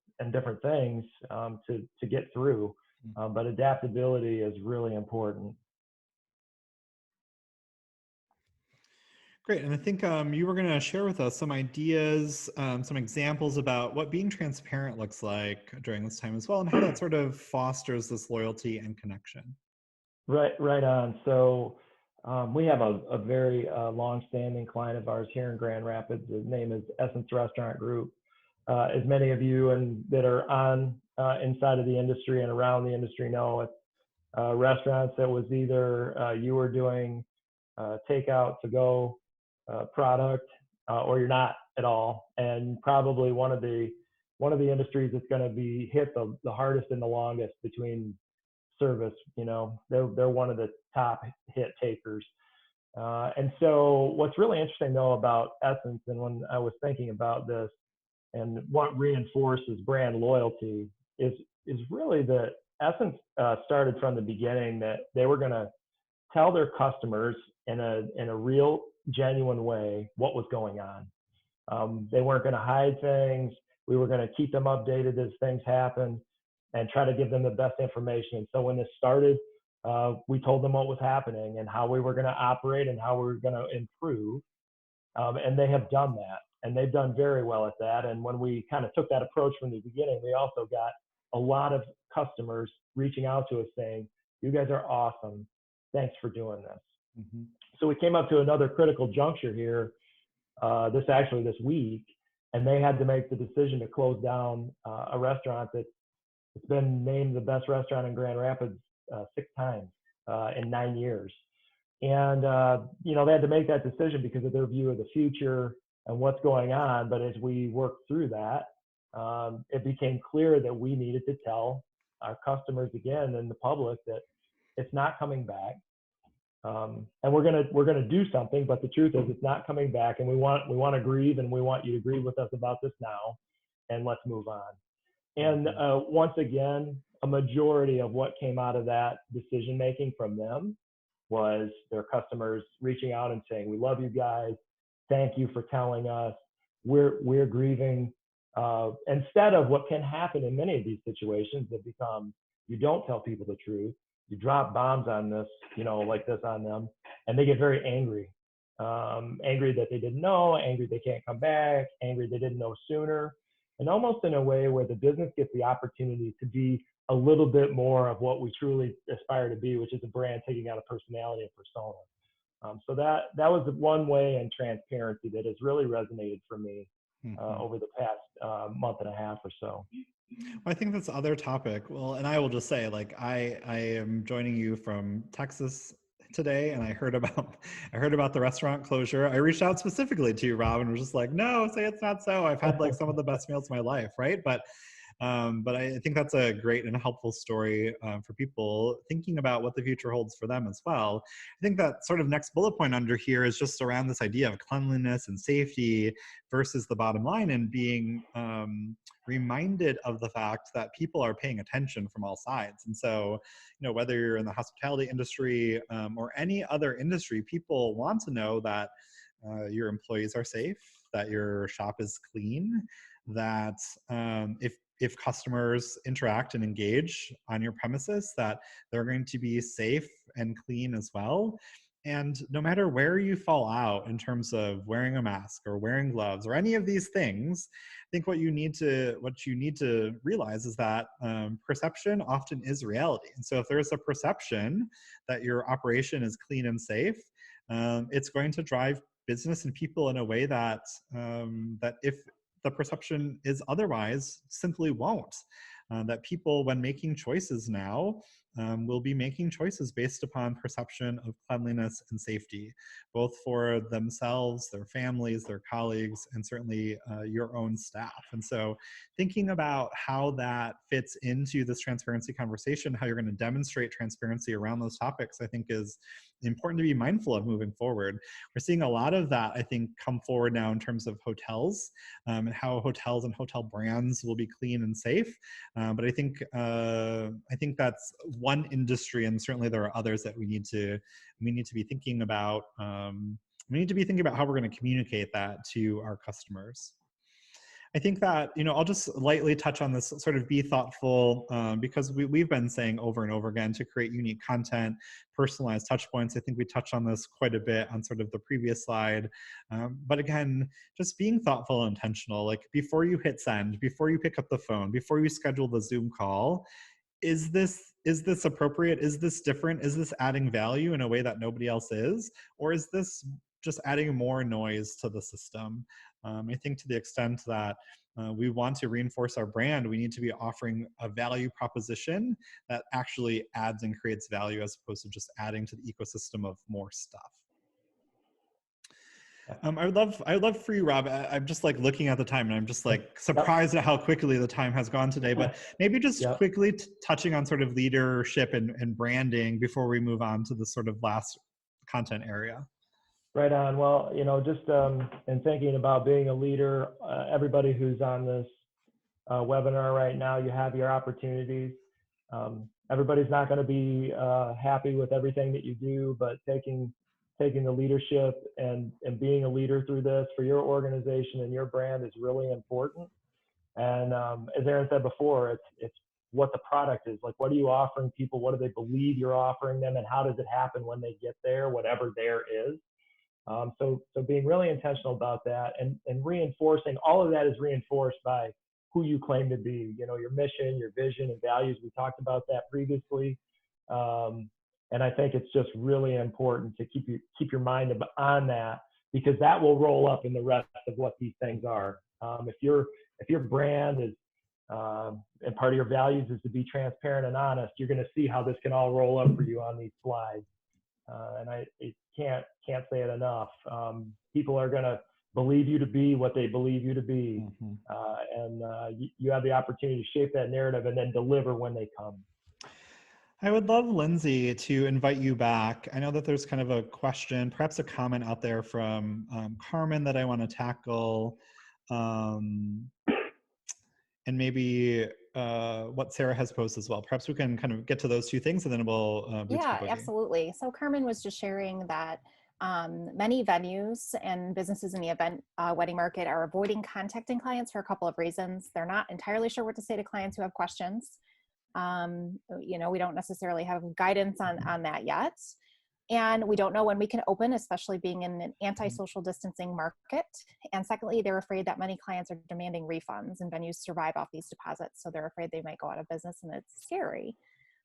things to get through. But adaptability is really important. Great. And I think you were going to share with us some ideas, some examples about what being transparent looks like during this time as well, and how that sort of fosters this loyalty and connection. Right on. So we have a very long-standing client of ours here in Grand Rapids. His name is Essence Restaurant Group. As many of you that are on inside of the industry and around the industry know, it's restaurants that was either you were doing takeout to go product or you're not at all, and probably one of the industries that's going to be hit the hardest and the longest between service. They're one of the top hit takers. And so what's really interesting though about Essence, and when I was thinking about this and what reinforces brand loyalty, is really that Essence started from the beginning that they were going to tell their customers in a real, genuine way what was going on. They weren't going to hide things. We were going to keep them updated as things happen and try to give them the best information. And so when this started, we told them what was happening and how we were going to operate and how we were going to improve. And they have done that, and they've done very well at that. And when we kind of took that approach from the beginning, we also got a lot of customers reaching out to us saying, "You guys are awesome. Thanks for doing this." Mm-hmm. So we came up to another critical juncture here this week, and they had to make the decision to close down a restaurant that it's been named the best restaurant in Grand Rapids 6 times in 9 years. And, they had to make that decision because of their view of the future and what's going on. But as we worked through that, it became clear that we needed to tell our customers again and the public that it's not coming back. And we're gonna do something, but the truth is it's not coming back, and we want to grieve, and we want you to grieve with us about this now, and let's move on. And once again, a majority of what came out of that decision making from them was their customers reaching out and saying, "We love you guys. Thank you for telling us. We're grieving." Instead of what can happen in many of these situations that become, you don't tell people the truth, you drop bombs on this, like this on them, and they get very angry. Angry that they didn't know, angry they can't come back, angry they didn't know sooner, and almost in a way where the business gets the opportunity to be a little bit more of what we truly aspire to be, which is a brand taking on a personality and persona. So that was one way in transparency that has really resonated for me over the past month and a half or so. I think that's the other topic. Well, and I will just say, like, I am joining you from Texas today, and I heard about the restaurant closure. I reached out specifically to you, Rob, and was just like, "No, say it's not so. I've had like some of the best meals of my life," right? But I think that's a great and helpful story for people thinking about what the future holds for them as well. I think that sort of next bullet point under here is just around this idea of cleanliness and safety versus the bottom line, and being reminded of the fact that people are paying attention from all sides. And so, whether you're in the hospitality industry or any other industry, people want to know that your employees are safe, that your shop is clean, that if customers interact and engage on your premises, that they're going to be safe and clean as well. And no matter where you fall out in terms of wearing a mask or wearing gloves or any of these things, I think what you need to realize is that perception often is reality. And so if there's a perception that your operation is clean and safe, it's going to drive business and people in a way that that if the perception is otherwise, simply won't. That people, when making choices now, will be making choices based upon perception of cleanliness and safety, both for themselves, their families, their colleagues, and certainly your own staff. And so thinking about how that fits into this transparency conversation, how you're going to demonstrate transparency around those topics, I think is important to be mindful of moving forward. We're seeing a lot of that, I think, come forward now in terms of hotels and how hotels and hotel brands will be clean and safe. But I think that's one industry, and certainly there are others that we need to be thinking about. We need to be thinking about how we're going to communicate that to our customers. I think that, I'll just lightly touch on this, sort of be thoughtful, because we've been saying over and over again to create unique content, personalized touch points. I think we touched on this quite a bit on sort of the previous slide. But again, just being thoughtful and intentional, like before you hit send, before you pick up the phone, before you schedule the Zoom call, is this appropriate? Is this different? Is this adding value in a way that nobody else is? Or is this just adding more noise to the system? I think to the extent that we want to reinforce our brand, we need to be offering a value proposition that actually adds and creates value as opposed to just adding to the ecosystem of more stuff. I would love for you, Rob. I'm just like looking at the time and I'm just like surprised at how quickly the time has gone today, but maybe just quickly touching on sort of leadership and branding before we move on to the sort of last content area. Right on. Well, just in thinking about being a leader, everybody who's on this webinar right now, you have your opportunities. Everybody's not going to be happy with everything that you do, but taking the leadership and being a leader through this for your organization and your brand is really important. And as Aaron said before, it's what the product is. Like, what are you offering people? What do they believe you're offering them? And how does it happen when they get there, whatever there is? So being really intentional about that and reinforcing, all of that is reinforced by who you claim to be, your mission, your vision and values. We talked about that previously. And I think it's just really important to keep your mind on that, because that will roll up in the rest of what these things are. If your brand is, and part of your values is to be transparent and honest, you're going to see how this can all roll up for you on these slides. And I can't say it enough. People are going to believe you to be what they believe you to be. And you have the opportunity to shape that narrative and then deliver when they come. I would love, Lindsay, to invite you back. I know that there's kind of a question, perhaps a comment out there from Carmen that I want to tackle. And maybe what Sarah has posed as well. Perhaps we can kind of get to those two things and then we'll yeah, absolutely. So Carmen was just sharing that many venues and businesses in the event wedding market are avoiding contacting clients for a couple of reasons. They're not entirely sure what to say to clients who have questions. We don't necessarily have guidance on that yet. And we don't know when we can open, especially being in an anti-social distancing market. And secondly, they're afraid that many clients are demanding refunds and venues survive off these deposits. So they're afraid they might go out of business, and it's scary.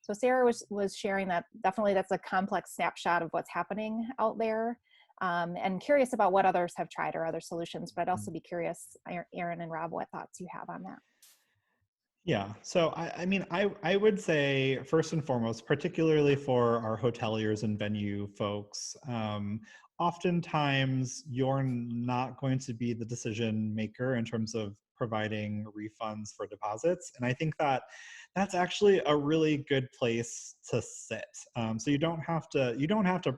So Sarah was sharing that definitely that's a complex snapshot of what's happening out there, and curious about what others have tried or other solutions. But I'd also be curious, Aaron and Rob, what thoughts you have on that. Yeah, so I would say first and foremost, particularly for our hoteliers and venue folks, oftentimes you're not going to be the decision maker in terms of providing refunds for deposits. And I think that that's actually a really good place to sit. So you don't have to,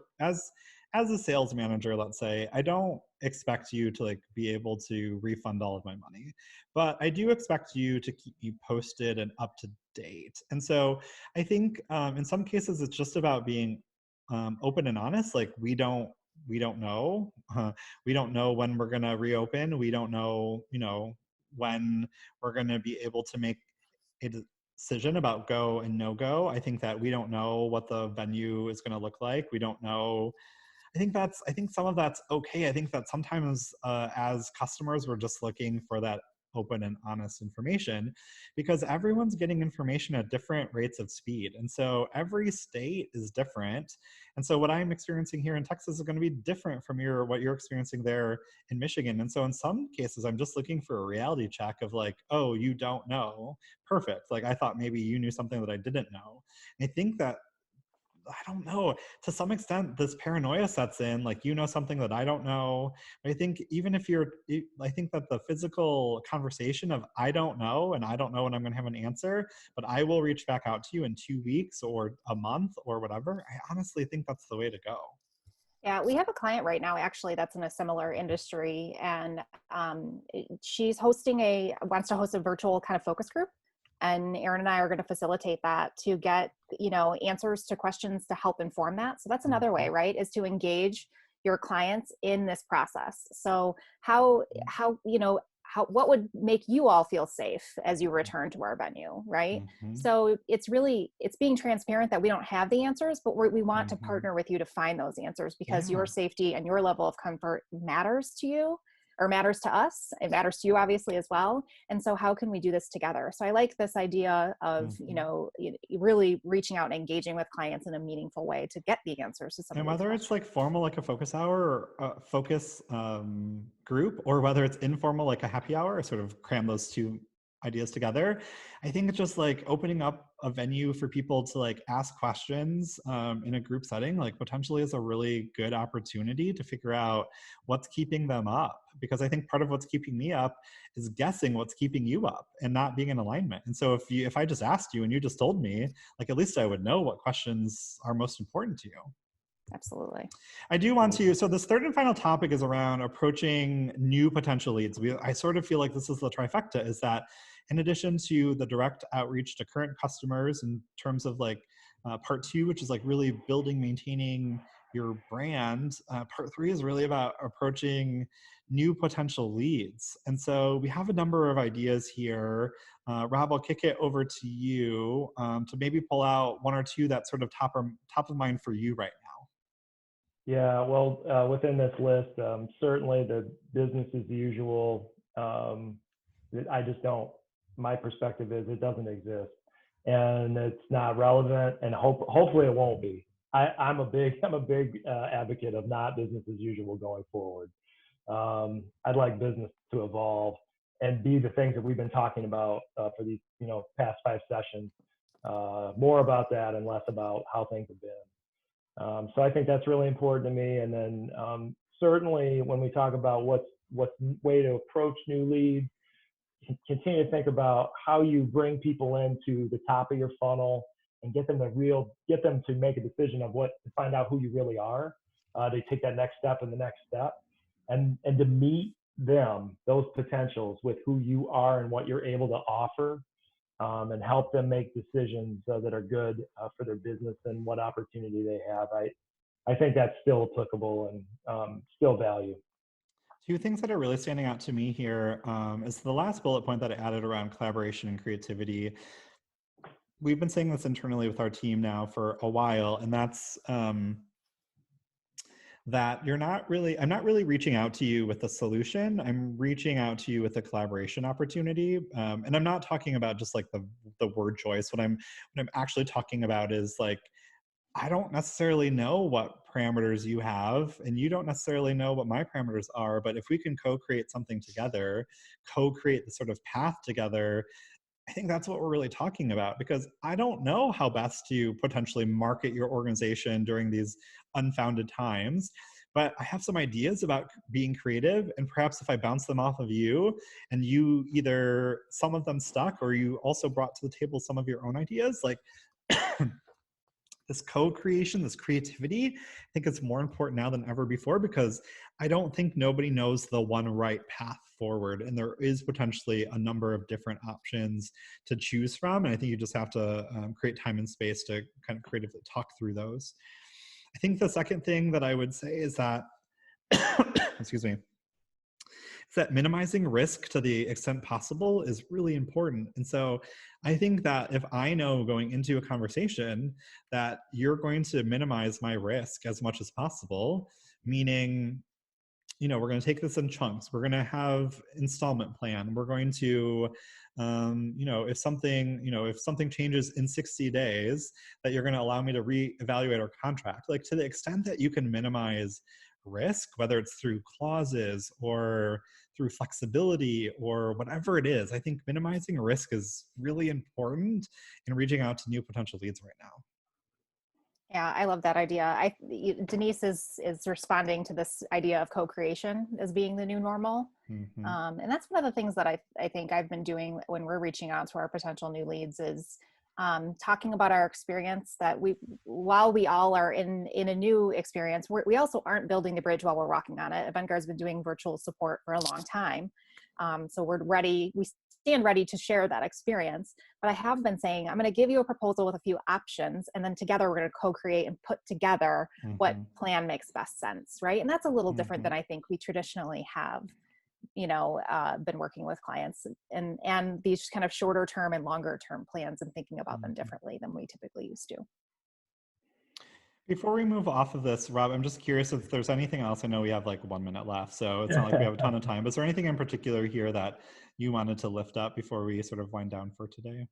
as a sales manager, let's say, I don't expect you to be able to refund all of my money, but I do expect you to keep me posted and up to date. And so I think in some cases it's just about being open and honest. Like we don't know. We don't know when we're going to reopen. We don't know, when we're going to be able to make a decision about go and no go. I think that we don't know what the venue is going to look like. We don't know. I think some of that's okay. I think that sometimes as customers, we're just looking for that open and honest information, because everyone's getting information at different rates of speed. And so every state is different. And so what I'm experiencing here in Texas is going to be different from what you're experiencing there in Michigan. And so in some cases, I'm just looking for a reality check of like, oh, you don't know. Perfect. Like I thought maybe you knew something that I didn't know. I think that, I don't know, to some extent, this paranoia sets in, like, you know, something that I don't know. I think even if I think that the physical conversation of I don't know, and I don't know when I'm going to have an answer, but I will reach back out to you in 2 weeks or a month or whatever. I honestly think that's the way to go. Yeah, we have a client right now actually that's in a similar industry, and she's wants to host a virtual kind of focus group. And Aaron and I are going to facilitate that to get, answers to questions to help inform that. So that's another way, right? Is to engage your clients in this process. So what would make you all feel safe as you return to our venue, right? Mm-hmm. So it's being transparent that we don't have the answers, but we want to partner with you to find those answers, because your safety and your level of comfort matters to you, or matters to us. It matters to you obviously as well. And so how can we do this together? So I like this idea of, really reaching out and engaging with clients in a meaningful way to get the answers to some of these questions. And whether it's like formal, like a focus hour or a focus group, or whether it's informal, like a happy hour, sort of cram those two ideas together. I think it's just like opening up a venue for people to like ask questions in a group setting, like potentially is a really good opportunity to figure out what's keeping them up. Because I think part of what's keeping me up is guessing what's keeping you up and not being in alignment. And so if I just asked you and you just told me, like, at least I would know what questions are most important to you. Absolutely. I do want to, so this third and final topic is around approaching new potential leads. I sort of feel like this is the trifecta, is that in addition to the direct outreach to current customers in terms of like part two, which is like really building, maintaining your brand, part three is really about approaching new potential leads. And so we have a number of ideas here. Rob, I'll kick it over to you to maybe pull out one or two that's sort of top of mind for you right now. Yeah, well, within this list, certainly the business as usual, I just don't, my perspective is it doesn't exist, and it's not relevant, and hopefully it won't be. I'm a big advocate of not business as usual going forward. I'd like business to evolve and be the things that we've been talking about for these, past 5 sessions, more about that and less about how things have been. So I think that's really important to me. And then certainly when we talk about what's way to approach new leads, continue to think about how you bring people into the top of your funnel and get them to make a decision of to find out who you really are. They take that next step and the next step, and to meet them, those potentials, with who you are and what you're able to offer. And help them make decisions that are good for their business and what opportunity they have. I think that's still applicable and still value. Two things that are really standing out to me here is the last bullet point that I added around collaboration and creativity. We've been saying this internally with our team now for a while, and that's that I'm not really reaching out to you with a solution. I'm reaching out to you with a collaboration opportunity. And I'm not talking about just like the word choice. What I'm actually talking about is like, I don't necessarily know what parameters you have, and you don't necessarily know what my parameters are, but if we can co-create something together, co-create the sort of path together, I think that's what we're really talking about, because I don't know how best to potentially market your organization during these unfounded times, but I have some ideas about being creative, and perhaps if I bounce them off of you and you either some of them stuck or you also brought to the table some of your own ideas, like this co-creation, this creativity, I think it's more important now than ever before, because I don't think nobody knows the one right path forward. And there is potentially a number of different options to choose from. And I think you just have to create time and space to kind of creatively talk through those. I think the second thing that I would say is that, excuse me, is that minimizing risk to the extent possible is really important. And so I think that if I know going into a conversation that you're going to minimize my risk as much as possible, meaning we're going to take this in chunks. We're going to have installment plan. We're going to, if something changes in 60 days, that you're going to allow me to reevaluate our contract. Like, to the extent that you can minimize risk, whether it's through clauses or through flexibility or whatever it is, I think minimizing risk is really important in reaching out to new potential leads right now. Yeah, I love that idea. Denise is responding to this idea of co-creation as being the new normal. Mm-hmm. And that's one of the things that I think I've been doing when we're reaching out to our potential new leads is talking about our experience, that while we all are in a new experience, we also aren't building the bridge while we're walking on it. Avantgarde's been doing virtual support for a long time. So we stand ready to share that experience. But I have been saying, I'm going to give you a proposal with a few options, and then together we're going to co-create and put together what plan makes best sense, right? And that's a little different than I think we traditionally have, been working with clients, and these kind of shorter term and longer term plans, and thinking about them differently than we typically used to. Before we move off of this, Rob, I'm just curious if there's anything else. I know we have like 1 minute left, so it's not like we have a ton of time, but is there anything in particular here that you wanted to lift up before we sort of wind down for today?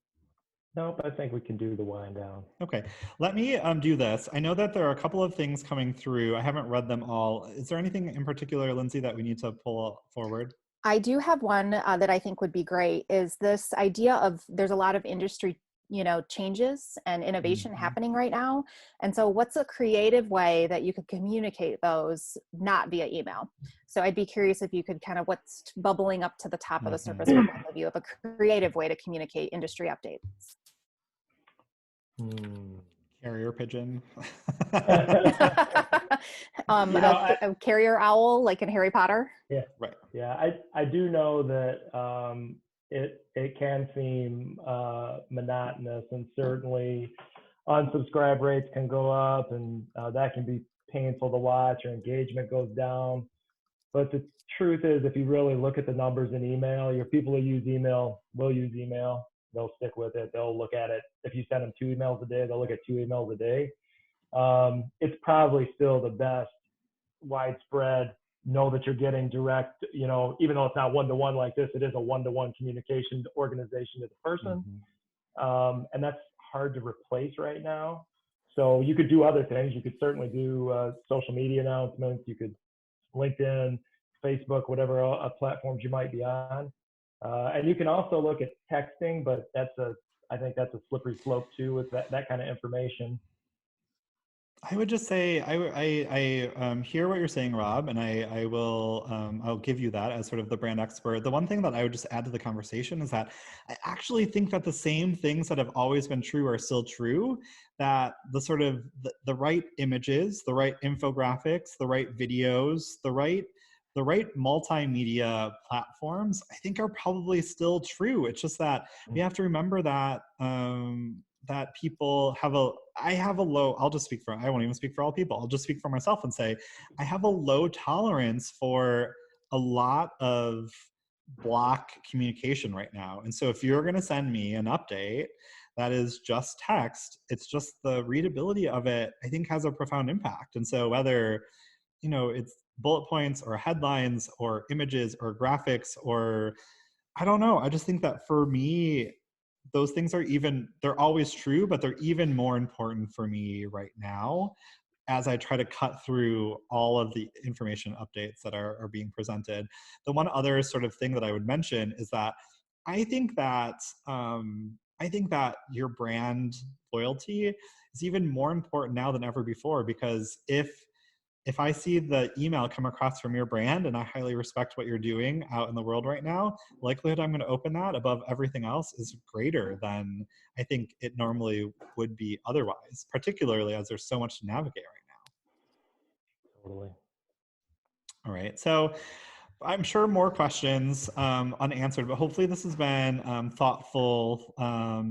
Nope, I think we can do the wind down. Okay, let me do this. I know that there are a couple of things coming through. I haven't read them all. Is there anything in particular, Lindsay, that we need to pull forward? I do have one that I think would be great, is this idea of, there's a lot of industry changes and innovation happening right now. And so what's a creative way that you could communicate those not via email? So I'd be curious if you could kind of, what's bubbling up to the top of the surface for both of you, of a creative way to communicate industry updates. Carrier pigeon. A carrier owl, like in Harry Potter. Yeah, right. Yeah, I do know that it can seem monotonous, and certainly unsubscribe rates can go up, and that can be painful to watch, or engagement goes down. But the truth is, if you really look at the numbers in email, your people who use email will use email. They'll stick with it. They'll look at it. If you send them 2 emails a day, they'll look at 2 emails a day. It's probably still the best widespread, know that you're getting direct, even though it's not one-to-one like this, it is a one-to-one communication to organization to the person. And that's hard to replace right now. So you could do other things. You could certainly do social media announcements. You could LinkedIn, Facebook, whatever platforms you might be on. And you can also look at texting, but I think that's a slippery slope too with that kind of information. I would just say I hear what you're saying, Rob, and I'll give you that as sort of the brand expert. The one thing that I would just add to the conversation is that I actually think that the same things that have always been true are still true. That the sort of the right images, the right infographics, the right videos, the right multimedia platforms, I think are probably still true. It's just that we have to remember that that people have I'll just speak for, I won't even speak for all people. I'll just speak for myself and say, I have a low tolerance for a lot of block communication right now. And so if you're going to send me an update that is just text, it's just the readability of it, I think, has a profound impact. And so whether, it's bullet points or headlines or images or graphics, or I don't know, I just think that for me, those things they're always true, but they're even more important for me right now as I try to cut through all of the information updates that are being presented. The one other sort of thing that I would mention is that I think that your brand loyalty is even more important now than ever before, because if I see the email come across from your brand and I highly respect what you're doing out in the world right now, likelihood I'm going to open that above everything else is greater than I think it normally would be otherwise, particularly as there's so much to navigate right now. Totally. All right. So I'm sure more questions unanswered, but hopefully this has been thoughtful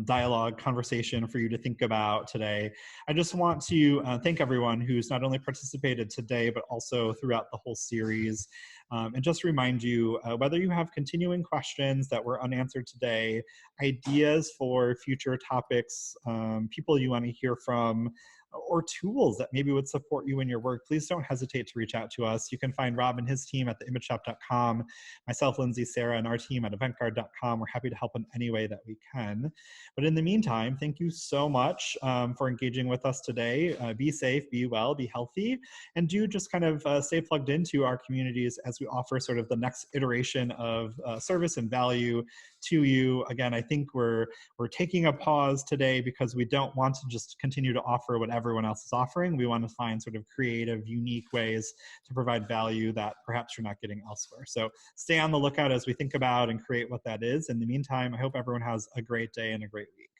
dialogue, conversation for you to think about today. I just want to thank everyone who's not only participated today, but also throughout the whole series. And just remind you, whether you have continuing questions that were unanswered today, ideas for future topics, people you want to hear from, or tools that maybe would support you in your work, please don't hesitate to reach out to us. You can find Rob and his team at theimageshop.com, myself, Lindsay, Sarah, and our team at eventguard.com. We're happy to help in any way that we can. But in the meantime, thank you so much for engaging with us today. Be safe, be well, be healthy, and do just kind of stay plugged into our communities as we offer sort of the next iteration of service and value to you. Again, I think we're taking a pause today because we don't want to just continue to offer what everyone else is offering. We want to find sort of creative, unique ways to provide value that perhaps you're not getting elsewhere. So stay on the lookout as we think about and create what that is. In the meantime, I hope everyone has a great day and a great week.